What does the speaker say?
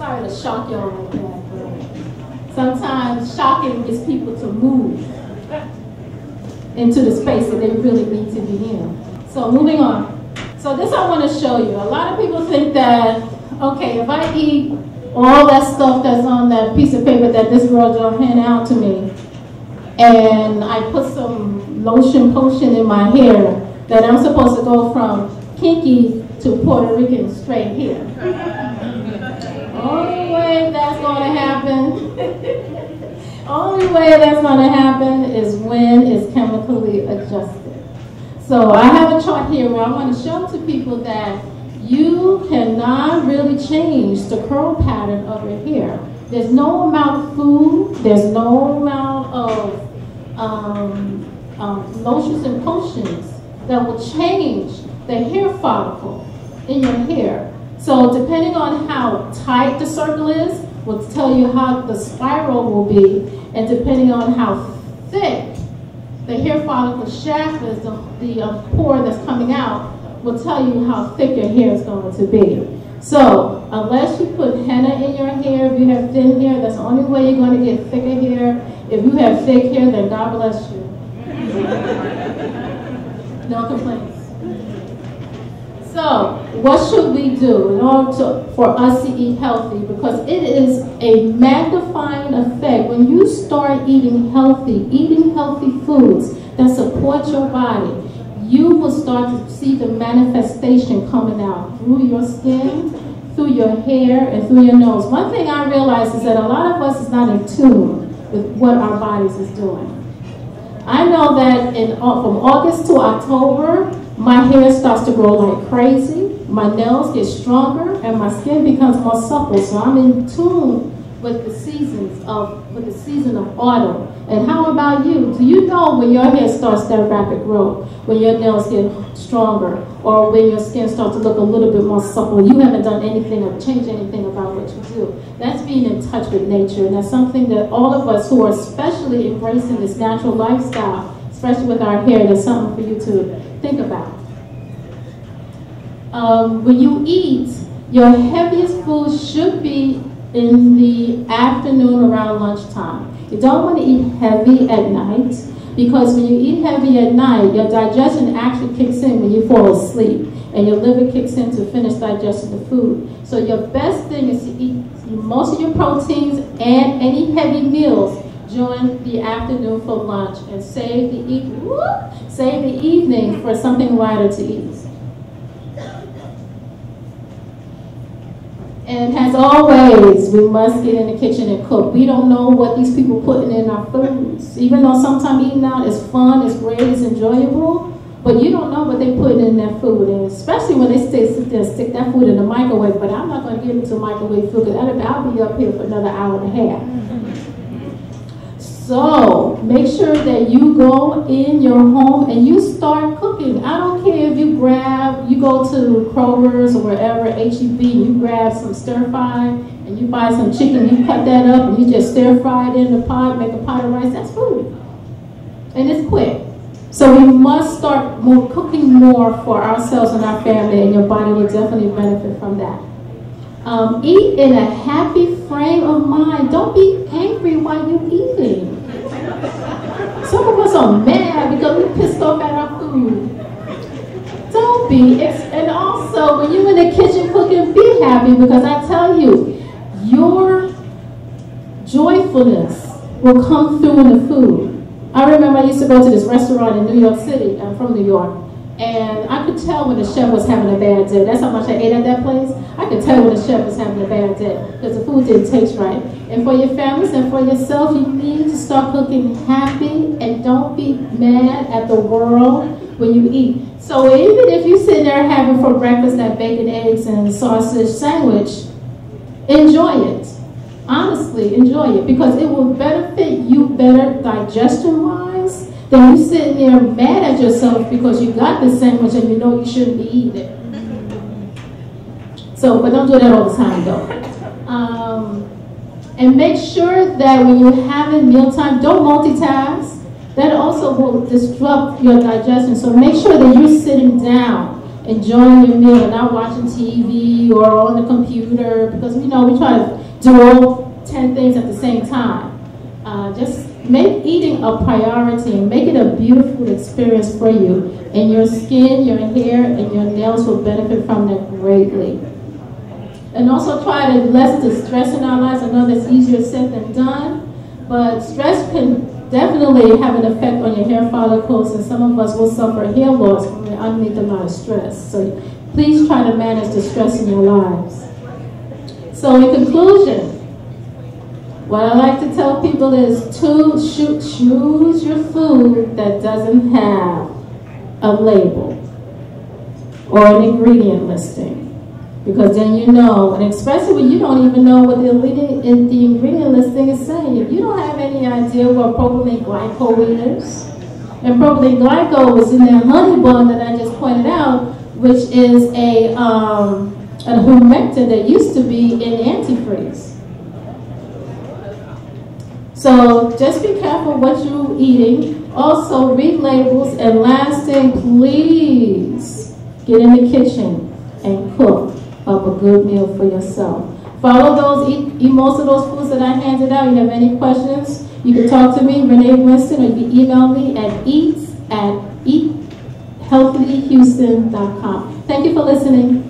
Sorry to shock y'all like that, but sometimes shocking gets people to move into the space that they really need to be in. So moving on. So this I want to show you. A lot of people think that, okay, if I eat all that stuff that's on that piece of paper that this girl just handed out to me, and I put some lotion potion in my hair, that I'm supposed to go from kinky to Puerto Rican straight here. Only way that's going to happen, only way that's going to happen is when it's chemically adjusted. So I have a chart here where I want to show to people that you cannot really change the curl pattern of your hair. There's no amount of food, there's no amount of lotions and potions that will change the hair follicle in your hair. So depending on how tight the circle is, will tell you how the spiral will be, and depending on how thick the hair follicle shaft is, the pore that's coming out, will tell you how thick your hair is going to be. So unless you put henna in your hair, if you have thin hair, that's the only way you're going to get thicker hair. If you have thick hair, then God bless you. No complaints. So what should we do in order for us to eat healthy? Because it is a magnifying effect. When you start eating healthy foods that support your body, you will start to see the manifestation coming out through your skin, through your hair, and through your nose. One thing I realize is that a lot of us is not in tune with what our bodies is doing. I know that from August to October, my hair starts to grow like crazy, my nails get stronger, and my skin becomes more supple. So I'm in tune with the season of autumn. And how about you? Do you know when your hair starts that rapid growth, when your nails get stronger, or when your skin starts to look a little bit more supple? You haven't done anything or changed anything about what you do. That's being in touch with nature, and that's something that all of us who are especially embracing this natural lifestyle, especially with our hair, that's something for you to think about. When you eat, your heaviest food should be in the afternoon around lunchtime. You don't want to eat heavy at night, because when you eat heavy at night, your digestion actually kicks in when you fall asleep, and your liver kicks in to finish digesting the food. So your best thing is to eat most of your proteins and any heavy meals during the afternoon for lunch, and save the evening for something lighter to eat. And as always, we must get in the kitchen and cook. We don't know what these people putting in our foods. Even though sometimes eating out is fun, it's great, it's enjoyable, but you don't know what they're putting in that food. And especially when they sit there and stick that food in the microwave. But I'm not going to get into microwave food, because I'll be up here for another hour and a half. So make sure that you go in your home and you start cooking. I don't care if you go to Kroger's or wherever, HEB, and you grab some stir fry and you buy some chicken, you cut that up and you just stir fry it in the pot, make a pot of rice. That's food. And it's quick. So we must start cooking more for ourselves and our family, and your body will definitely benefit from that. Eat in a happy frame of mind. Don't be angry while you're eating. Some of us are mad because we're pissed off at our food. Don't be. And also, when you're in the kitchen cooking, be happy, because I tell you, your joyfulness will come through in the food. I remember I used to go to this restaurant in New York City. I'm from New York. And I could tell when the chef was having a bad day. That's how much I ate at that place. I could tell when the chef was having a bad day, because the food didn't taste right. And for your families and for yourself, you need to start cooking happy, and don't be mad at the world when you eat. So even if you're sitting there having for breakfast that bacon, eggs, and sausage sandwich, enjoy it. Honestly, enjoy it, because it will benefit you better digestion-wise than you sitting there mad at yourself because you got this sandwich and you know you shouldn't be eating it. So, but don't do that all the time, though. And make sure that when you're having mealtime, don't multitask. That also will disrupt your digestion. So make sure that you're sitting down enjoying your meal and not watching TV or on the computer, because we try to do all 10 things at the same time. Just make eating a priority and make it a beautiful experience for you. And your skin, your hair, and your nails will benefit from that greatly. And also try to lessen the stress in our lives. I know that's easier said than done, but stress can definitely have an effect on your hair follicles, and some of us will suffer hair loss underneath a lot of stress. So please try to manage the stress in your lives. So in conclusion, what I like to tell people is to choose your food that doesn't have a label or an ingredient listing. Because then you know, and especially when you don't even know what the ingredient listing is saying. If you don't have any idea what propylene glycol is, and propylene glycol was in that honey bun that I just pointed out, which is a humectant that used to be in antifreeze. So just be careful what you're eating. Also read labels, and last thing, please get in the kitchen and cook up a good meal for yourself. Follow those, eat most of those foods that I handed out. If you have any questions, you can talk to me, Renee Winston, or you can email me at eats@eathealthyhouston.com. Thank you for listening.